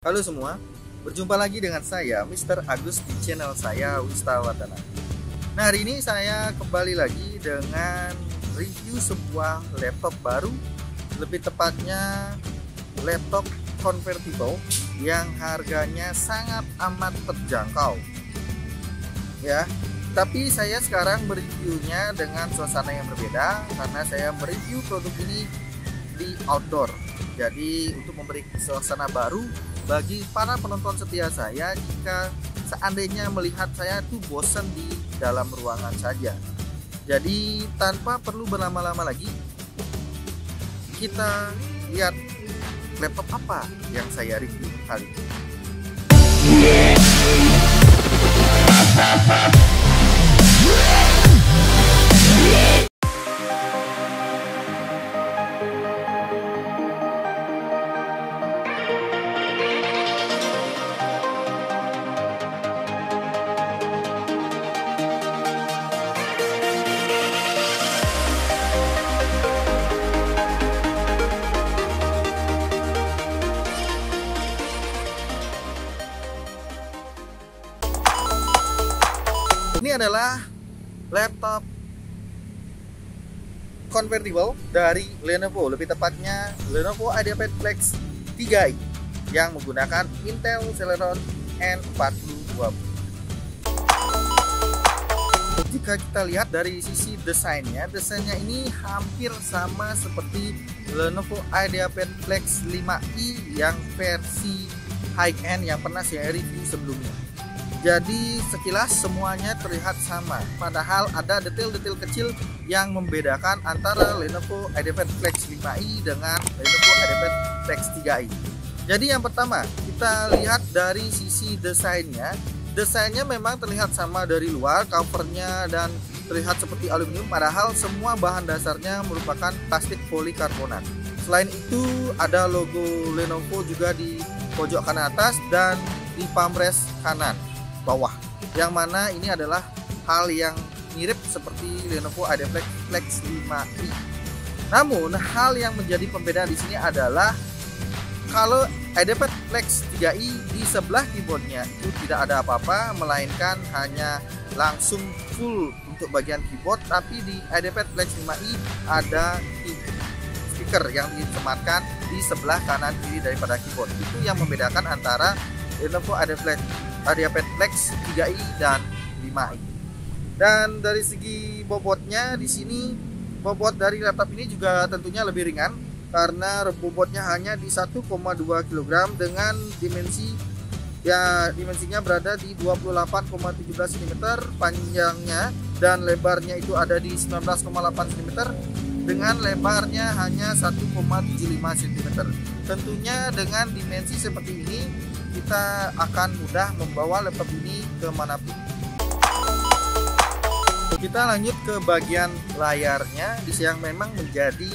Halo semua, berjumpa lagi dengan saya Mr. Agus di channel saya Wistawatana. Nah, hari ini saya kembali lagi dengan review sebuah laptop baru, lebih tepatnya laptop convertible yang harganya sangat amat terjangkau. Ya, tapi saya sekarang mereviewnya dengan suasana yang berbeda karena saya mereview produk ini di outdoor. Jadi untuk memberi suasana baru bagi para penonton setia saya jika seandainya melihat saya tuh bosan di dalam ruangan saja. Jadi tanpa perlu berlama-lama lagi, kita lihat laptop apa yang saya review kali ini. Ini adalah laptop convertible dari Lenovo, lebih tepatnya Lenovo IdeaPad Flex 3i yang menggunakan Intel Celeron N4020. Jika kita lihat dari sisi desainnya ini hampir sama seperti Lenovo IdeaPad Flex 5i yang versi high-end yang pernah saya review sebelumnya. Jadi sekilas semuanya terlihat sama, padahal ada detail-detail kecil yang membedakan antara Lenovo IdeaPad Flex 5i dengan Lenovo IdeaPad Flex 3i. Jadi yang pertama, kita lihat dari sisi desainnya. Desainnya memang terlihat sama dari luar, covernya dan terlihat seperti aluminium, padahal semua bahan dasarnya merupakan plastik polikarbonat. Selain itu, ada logo Lenovo juga di pojok kanan atas dan di pamrest kanan bawah, yang mana ini adalah hal yang mirip seperti Lenovo IdeaPad Flex 5i. Namun hal yang menjadi pembeda di sini adalah kalau IdeaPad Flex 3i di sebelah keyboardnya itu tidak ada apa-apa, melainkan hanya langsung full untuk bagian keyboard. Tapi di IdeaPad Flex 5i ada speaker yang disematkan di sebelah kanan kiri daripada keyboard. Itu yang membedakan antara Lenovo IdeaPad Flex 3i dan 5i. Dan dari segi bobotnya, di sini bobot dari laptop ini juga tentunya lebih ringan karena bobotnya hanya di 1,2 kg dengan dimensinya berada di 28,17 cm, panjangnya dan lebarnya itu ada di 19,8 cm dengan lebarnya hanya 1,75 cm. Tentunya dengan dimensi seperti ini kita akan mudah membawa laptop ini kemanapun. Kita lanjut ke bagian layarnya, yang memang menjadi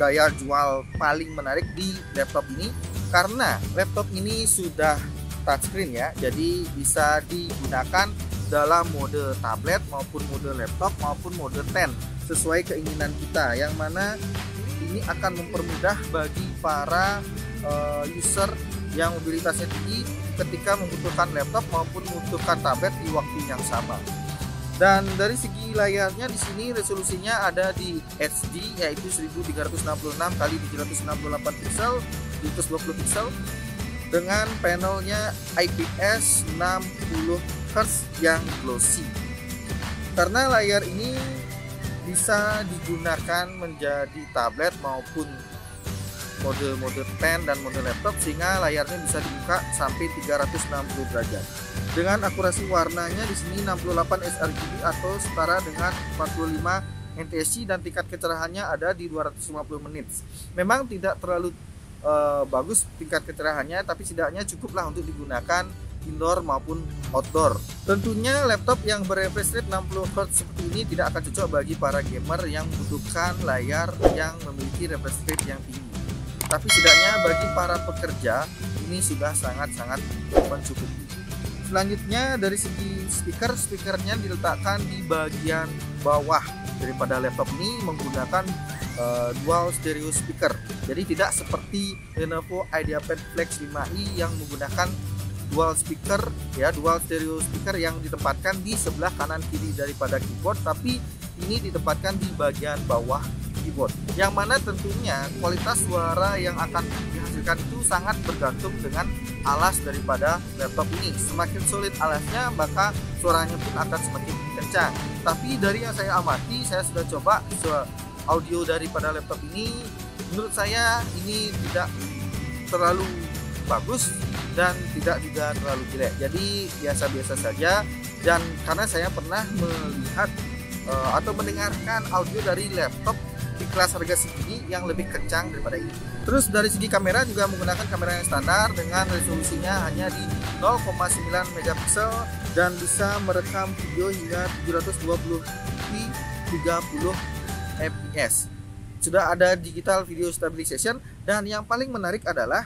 daya jual paling menarik di laptop ini karena laptop ini sudah touchscreen ya, jadi bisa digunakan dalam mode tablet maupun mode laptop maupun mode pen sesuai keinginan kita, yang mana ini akan mempermudah bagi para user yang mobilitasnya tinggi ketika membutuhkan laptop maupun membutuhkan tablet di waktu yang sama. Dan dari segi layarnya di sini resolusinya ada di HD yaitu 1366 x 768 pixel, 120 pixel dengan panelnya IPS 60 Hz yang glossy. Karena layar ini bisa digunakan menjadi tablet maupun mode pen dan mode laptop, sehingga layarnya bisa dibuka sampai 360 derajat. Dengan akurasi warnanya di sini 68 sRGB atau setara dengan 45 NTSC dan tingkat kecerahannya ada di 250 menit. Memang tidak terlalu bagus tingkat kecerahannya, tapi setidaknya cukuplah untuk digunakan indoor maupun outdoor. Tentunya laptop yang berefresh rate 60 Hz seperti ini tidak akan cocok bagi para gamer yang membutuhkan layar yang memiliki refresh rate yang tinggi. Tapi setidaknya bagi para pekerja ini sudah sangat-sangat mencukupi. Selanjutnya dari segi speakernya diletakkan di bagian bawah daripada laptop ini menggunakan dual stereo speaker. Jadi tidak seperti Lenovo IdeaPad Flex 5i yang menggunakan dual speaker ya, dual stereo speaker yang ditempatkan di sebelah kanan kiri daripada keyboard, tapi ini ditempatkan di bagian bawah keyboard. Yang mana tentunya kualitas suara yang akan dihasilkan itu sangat bergantung dengan alas daripada laptop ini. Semakin solid alasnya, maka suaranya pun akan semakin kencang. Tapi dari yang saya amati, saya sudah coba audio daripada laptop ini, menurut saya ini tidak terlalu bagus dan tidak juga terlalu jelek, jadi biasa-biasa saja. Dan karena saya pernah melihat atau mendengarkan audio dari laptop di kelas harga segini yang lebih kencang daripada ini. Terus dari segi kamera juga menggunakan kamera yang standar dengan resolusinya hanya di 0,9 megapiksel dan bisa merekam video hingga 720p 30 fps. Sudah ada digital video stabilization, dan yang paling menarik adalah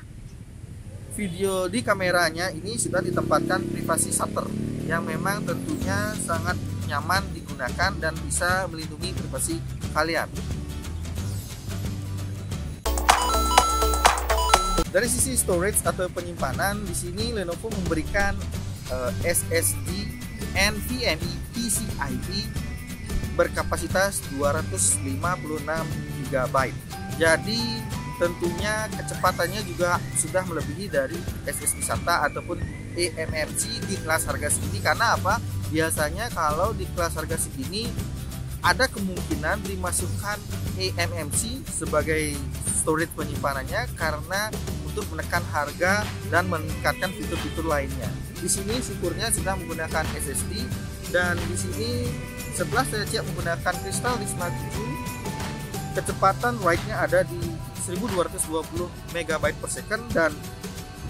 video di kameranya ini sudah ditempatkan privasi shutter yang memang tentunya sangat nyaman digunakan dan bisa melindungi privasi kalian. Dari sisi storage atau penyimpanan, di sini Lenovo memberikan SSD NVMe PCIe berkapasitas 256 GB. Jadi tentunya kecepatannya juga sudah melebihi dari SSD SATA ataupun eMMC di kelas harga segini. Karena apa? Biasanya kalau di kelas harga segini ada kemungkinan dimasukkan eMMC sebagai storage penyimpanannya karena untuk menekan harga dan meningkatkan fitur-fitur lainnya. Di sini syukurnya sudah menggunakan SSD, dan di sini setelah saya cek menggunakan Crystal Risma 7, kecepatan write-nya ada di 1220 MB per second dan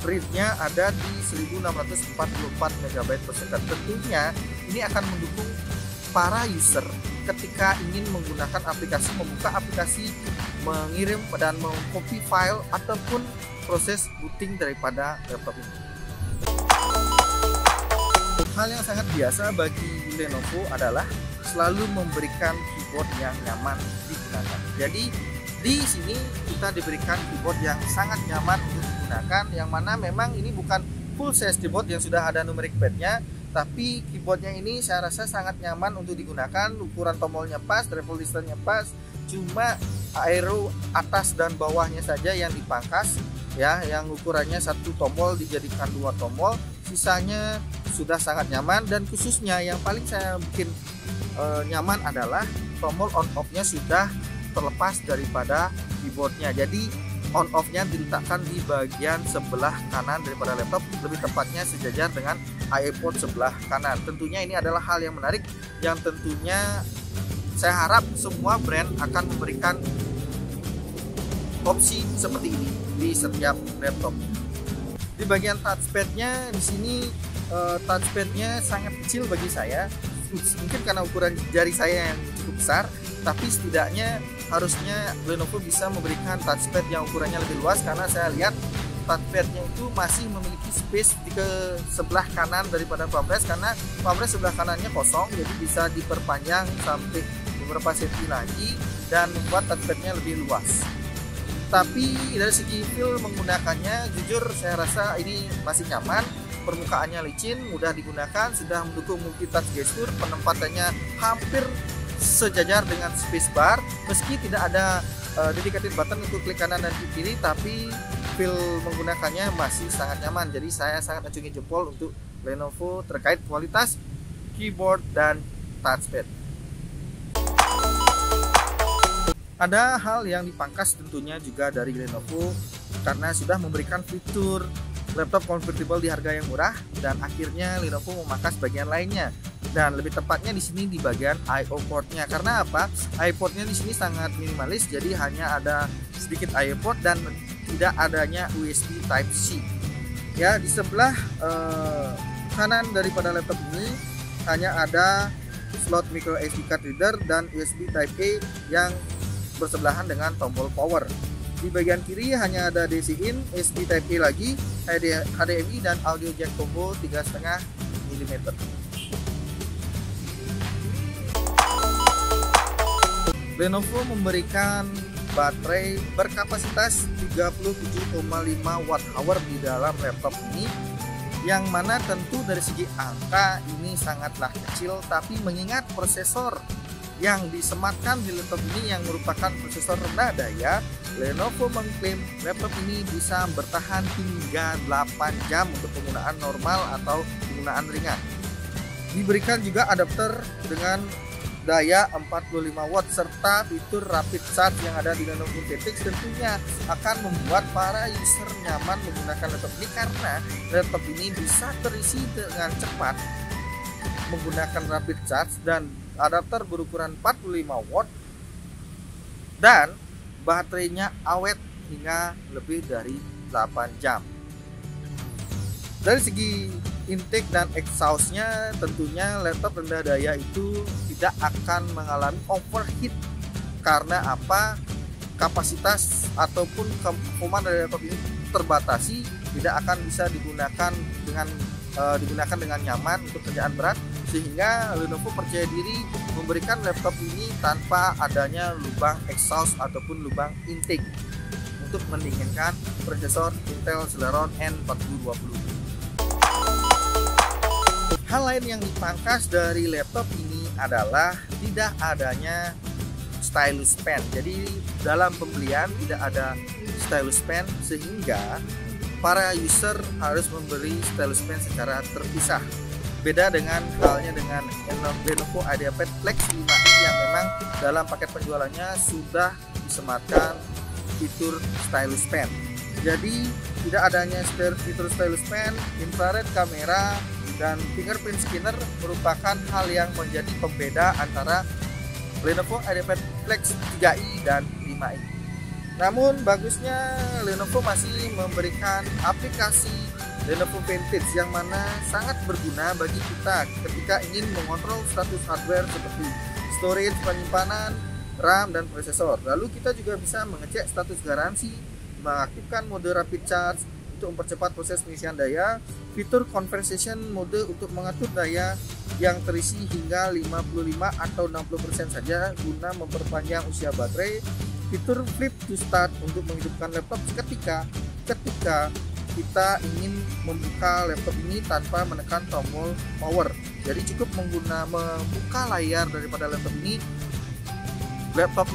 read-nya ada di 1644 MB per second. Tentunya ini akan mendukung para user ketika ingin menggunakan aplikasi, membuka aplikasi, mengirim dan mengcopy file ataupun proses booting daripada laptop ini. Hal yang sangat biasa bagi Lenovo adalah selalu memberikan keyboard yang nyaman digunakan. Jadi di sini kita diberikan keyboard yang sangat nyaman untuk digunakan, yang mana memang ini bukan full size keyboard yang sudah ada numeric padnya, tapi keyboardnya ini saya rasa sangat nyaman untuk digunakan. Ukuran tombolnya pas, travel distance-nya pas, cuma aero atas dan bawahnya saja yang dipangkas ya, yang ukurannya satu tombol dijadikan dua tombol, sisanya sudah sangat nyaman. Dan khususnya yang paling saya bikin nyaman adalah tombol on off nya sudah terlepas daripada keyboardnya, jadi on off nya diletakkan di bagian sebelah kanan daripada laptop, lebih tepatnya sejajar dengan iPod sebelah kanan. Tentunya ini adalah hal yang menarik yang tentunya saya harap semua brand akan memberikan opsi seperti ini di setiap laptop. Di bagian touchpad-nya, di sini touchpad-nya sangat kecil bagi saya. Mungkin karena ukuran jari saya yang cukup besar, tapi setidaknya harusnya Lenovo bisa memberikan touchpad yang ukurannya lebih luas, karena saya lihat touchpad-nya itu masih memiliki space di ke sebelah kanan daripada pamrest, karena pamrest sebelah kanannya kosong, jadi bisa diperpanjang sampai beberapa senti lagi dan membuat touchpad-nya lebih luas. Tapi dari segi feel menggunakannya, jujur saya rasa ini masih nyaman. Permukaannya licin, mudah digunakan, sudah mendukung multitouch gesture, penempatannya hampir sejajar dengan spacebar. Meski tidak ada dedicated button untuk klik kanan dan kiri, tapi feel menggunakannya masih sangat nyaman. Jadi saya sangat acungi jempol untuk Lenovo terkait kualitas keyboard dan touchpad. Ada hal yang dipangkas tentunya juga dari Lenovo, karena sudah memberikan fitur laptop convertible di harga yang murah, dan akhirnya Lenovo memangkas bagian lainnya, dan lebih tepatnya di sini di bagian I/O port-nya. Karena apa? I/O port-nya di sini sangat minimalis, jadi hanya ada sedikit I/O port dan tidak adanya USB Type C. Ya, di sebelah kanan daripada laptop ini hanya ada slot micro SD card reader dan USB Type A yang bersebelahan dengan tombol power. Di bagian kiri hanya ada DC in, USB Type A lagi, HDMI dan audio jack combo 3,5 mm. Lenovo memberikan baterai berkapasitas 37,5 Wh di dalam laptop ini, yang mana tentu dari segi angka ini sangatlah kecil, tapi mengingat prosesor yang disematkan di laptop ini yang merupakan prosesor rendah daya, Lenovo mengklaim laptop ini bisa bertahan hingga 8 jam untuk penggunaan normal atau penggunaan ringan. Diberikan juga adapter dengan daya 45 watt serta fitur rapid charge yang ada di Lenovo GTX tentunya akan membuat para user nyaman menggunakan laptop ini, karena laptop ini bisa terisi dengan cepat menggunakan rapid charge dan adapter berukuran 45 watt, dan baterainya awet hingga lebih dari 8 jam. Dari segi intake dan exhaustnya, tentunya laptop rendah daya itu tidak akan mengalami overheat. Karena apa? Kapasitas ataupun performa dari laptop ini terbatasi, tidak akan bisa digunakan dengan nyaman untuk kerjaan berat, sehingga Lenovo percaya diri memberikan laptop ini tanpa adanya lubang exhaust ataupun lubang intake untuk mendinginkan prosesor Intel Celeron N4020. Hal lain yang dipangkas dari laptop ini adalah tidak adanya stylus pen. Jadi dalam pembelian tidak ada stylus pen, sehingga para user harus memberi stylus pen secara terpisah. Beda dengan halnya dengan Lenovo IdeaPad Flex 5i yang memang dalam paket penjualannya sudah disematkan fitur stylus pen. Jadi tidak adanya fitur stylus pen, infrared kamera, dan fingerprint scanner merupakan hal yang menjadi pembeda antara Lenovo IdeaPad Flex 3i dan 5i. Namun bagusnya Lenovo masih memberikan aplikasi Lenovo Vantage yang mana sangat berguna bagi kita ketika ingin mengontrol status hardware seperti storage, penyimpanan, RAM, dan prosesor. Lalu kita juga bisa mengecek status garansi, mengaktifkan mode rapid charge untuk mempercepat proses pengisian daya, fitur conversation mode untuk mengatur daya yang terisi hingga 55 atau 60% saja guna memperpanjang usia baterai, fitur flip to start untuk menghidupkan laptop ketika kita ingin membuka laptop ini tanpa menekan tombol power. Jadi cukup membuka layar daripada laptop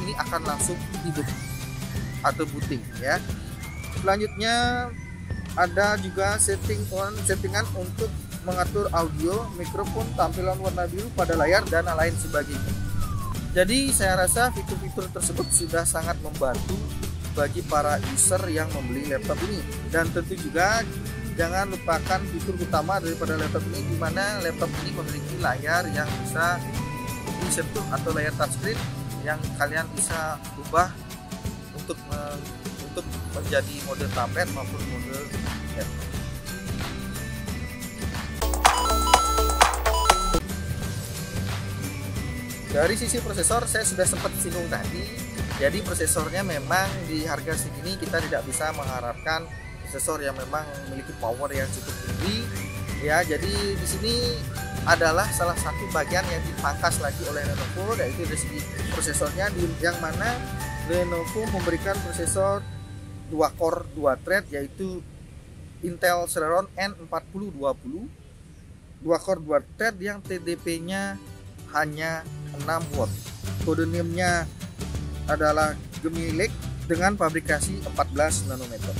ini akan langsung hidup atau booting ya. Selanjutnya ada juga settingan untuk mengatur audio, mikrofon, tampilan warna biru pada layar, dan lain sebagainya. Jadi saya rasa fitur-fitur tersebut sudah sangat membantu bagi para user yang membeli laptop ini. Dan tentu juga jangan lupakan fitur utama daripada laptop ini, di mana laptop ini memiliki layar yang bisa disentuh atau layar touchscreen yang kalian bisa ubah untuk menjadi mode tablet maupun mode laptop. Dari sisi prosesor saya sudah sempat singgung tadi. Jadi prosesornya memang di harga segini kita tidak bisa mengharapkan prosesor yang memang memiliki power yang cukup tinggi. Ya, jadi di sini adalah salah satu bagian yang dipangkas lagi oleh Lenovo, yaitu dari segi prosesornya, yang mana Lenovo memberikan prosesor 2 core 2 thread, yaitu Intel Celeron N4020, 2 core 2 thread yang TDP-nya hanya 6 watt. Kode NIM-nya adalah Gemini dengan fabrikasi 14 nanometer.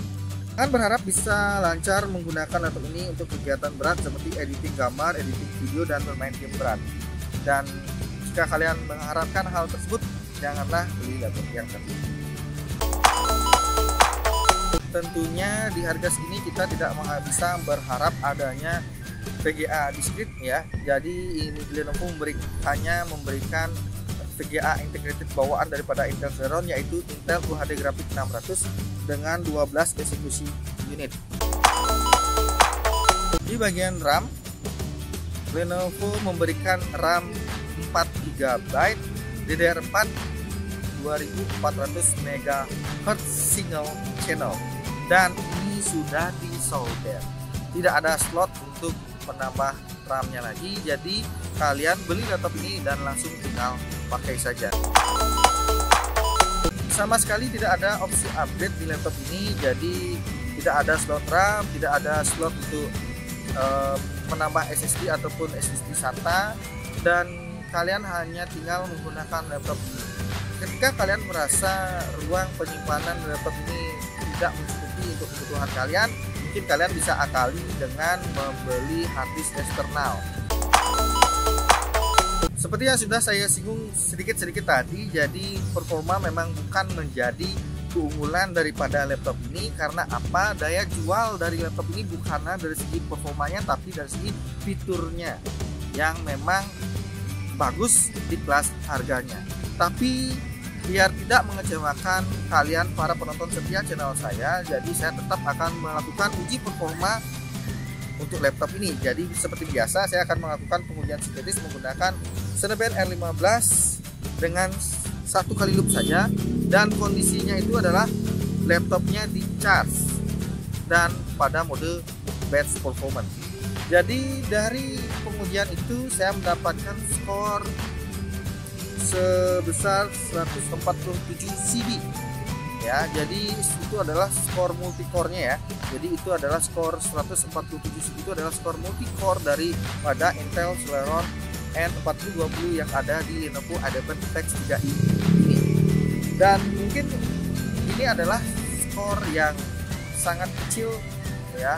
Kalian berharap bisa lancar menggunakan laptop ini untuk kegiatan berat seperti editing gambar, editing video, dan bermain game berat. Dan jika kalian mengharapkan hal tersebut, janganlah beli laptop yang satu ini. Tentunya di harga segini kita tidak bisa berharap adanya VGA discrete ya. Jadi ini Lenovo hanya memberikan VGA integrated bawaan daripada Intel Celeron, yaitu Intel UHD Graphics 600 dengan 12 eksekusi unit. Di bagian RAM, Lenovo memberikan RAM 4 GB DDR4 2400 MHz single channel, dan ini sudah disolder. Tidak ada slot untuk menambah RAM-nya lagi, jadi kalian beli laptop ini dan langsung tinggal pakai saja. sama sekali tidak ada opsi upgrade di laptop ini. Jadi tidak ada slot RAM, tidak ada slot untuk menambah SSD ataupun SSD SATA, dan kalian hanya tinggal menggunakan laptop ini. Ketika kalian merasa ruang penyimpanan laptop ini tidak mencukupi untuk kebutuhan kalian, mungkin kalian bisa akali dengan membeli harddisk eksternal. Seperti yang sudah saya singgung sedikit-sedikit tadi, jadi performa memang bukan menjadi keunggulan daripada laptop ini. Karena apa? Daya jual dari laptop ini bukanlah dari segi performanya, tapi dari segi fiturnya yang memang bagus di kelas harganya. Tapi biar tidak mengecewakan kalian para penonton setia channel saya, jadi saya tetap akan melakukan uji performa untuk laptop ini. Jadi seperti biasa saya akan melakukan pengujian sintetis menggunakan Cinebench R15 dengan 1 kali loop saja, dan kondisinya itu adalah laptopnya di charge dan pada mode batch performance. Jadi dari pengujian itu saya mendapatkan skor sebesar 147 CB ya. Jadi itu adalah skor multicore-nya ya. Jadi itu adalah skor 147 CB, itu adalah skor multicore daripada Intel Celeron N4020 yang ada di Lenovo Adaptive Text 3i ini. Dan mungkin ini adalah skor yang sangat kecil ya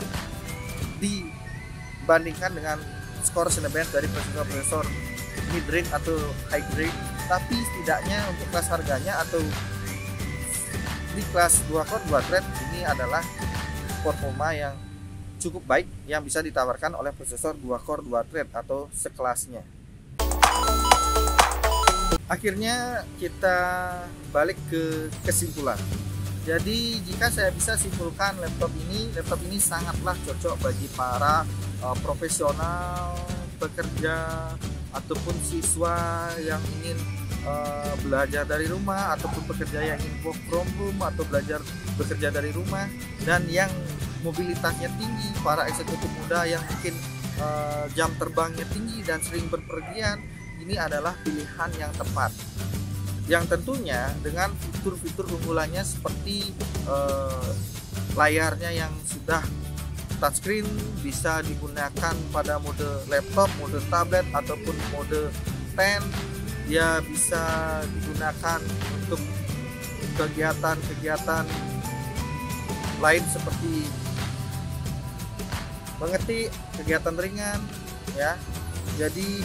dibandingkan dengan skor Cinebench dari prosesor mid range atau high grade, tapi setidaknya untuk kelas harganya atau di kelas 2 core 2 thread ini adalah performa yang cukup baik yang bisa ditawarkan oleh prosesor 2 core 2 thread atau sekelasnya. Akhirnya kita balik ke kesimpulan. Jadi jika saya bisa simpulkan laptop ini sangatlah cocok bagi para profesional, pekerja ataupun siswa yang ingin belajar dari rumah, ataupun pekerja yang ingin work from home atau bekerja dari rumah, dan yang mobilitasnya tinggi, para eksekutif muda yang mungkin jam terbangnya tinggi dan sering berpergian. Ini adalah pilihan yang tepat, yang tentunya dengan fitur-fitur unggulannya seperti layarnya yang sudah touchscreen, bisa digunakan pada mode laptop, mode tablet ataupun mode pen. Dia bisa digunakan untuk kegiatan-kegiatan lain seperti mengetik, kegiatan ringan ya. Jadi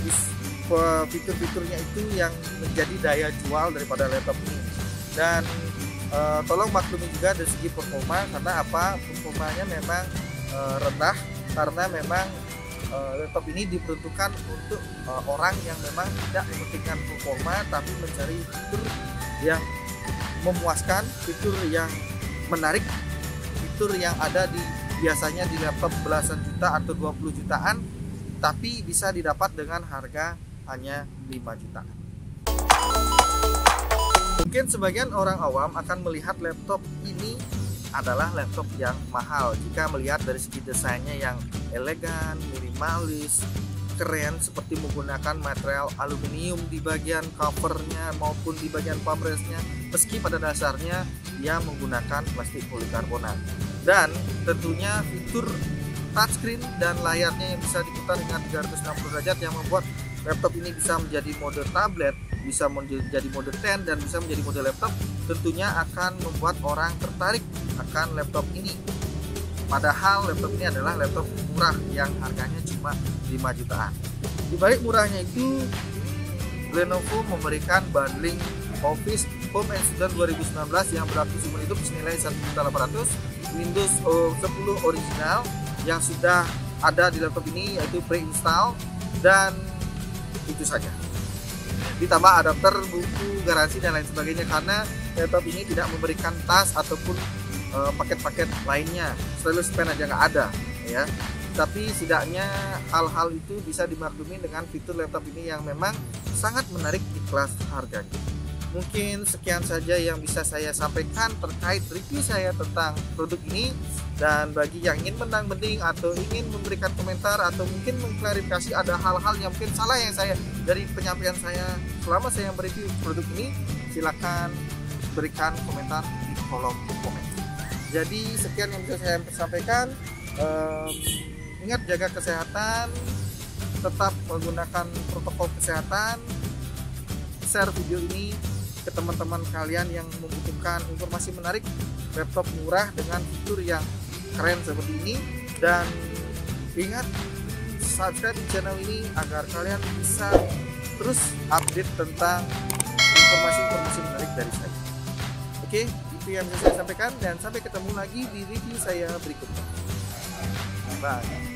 fitur-fiturnya itu yang menjadi daya jual daripada laptop ini. Dan tolong maklumi juga dari segi performa, karena apa? Performanya memang rendah karena memang laptop ini diperuntukkan untuk orang yang memang tidak mementingkan performa, tapi mencari fitur yang memuaskan, fitur yang menarik, fitur yang ada biasanya di laptop belasan juta atau 20 jutaan, tapi bisa didapat dengan harga hanya 5 juta. Mungkin sebagian orang awam akan melihat laptop ini adalah laptop yang mahal jika melihat dari segi desainnya yang elegan, minimalis, keren, seperti menggunakan material aluminium di bagian covernya maupun di bagian pamresnya, meski pada dasarnya dia menggunakan plastik polikarbonat. Dan tentunya fitur touchscreen dan layarnya yang bisa diputar dengan 360 derajat yang membuat laptop ini bisa menjadi mode tablet, bisa menjadi mode 10, dan bisa menjadi mode laptop, tentunya akan membuat orang tertarik akan laptop ini. Padahal laptop ini adalah laptop murah yang harganya cuma 5 jutaan. Di balik murahnya itu, Lenovo memberikan bundling Office Home and Student 2019 yang berarti seumur hidup senilai 1.800.000, Windows 10 original yang sudah ada di laptop ini yaitu pre-install, dan itu saja. Ditambah adapter, buku, garansi dan lain sebagainya, karena laptop ini tidak memberikan tas ataupun paket-paket lainnya. Stylus pen aja nggak ada ya. Tapi setidaknya hal-hal itu bisa dimaklumi dengan fitur laptop ini yang memang sangat menarik di kelas harganya. Mungkin sekian saja yang bisa saya sampaikan terkait review saya tentang produk ini. Dan bagi yang ingin mendang-mending atau ingin memberikan komentar atau mungkin mengklarifikasi ada hal-hal yang mungkin salah yang saya dari penyampaian saya selama saya mereview produk ini, silakan berikan komentar di kolom komen. Jadi sekian yang bisa saya sampaikan. Ingat jaga kesehatan, tetap menggunakan protokol kesehatan, share video ini ke teman-teman kalian yang membutuhkan informasi menarik laptop murah dengan fitur yang keren seperti ini. Dan ingat, subscribe channel ini agar kalian bisa terus update tentang informasi-informasi menarik dari saya. Oke, itu yang bisa saya sampaikan, dan sampai ketemu lagi di review saya berikutnya. Bye.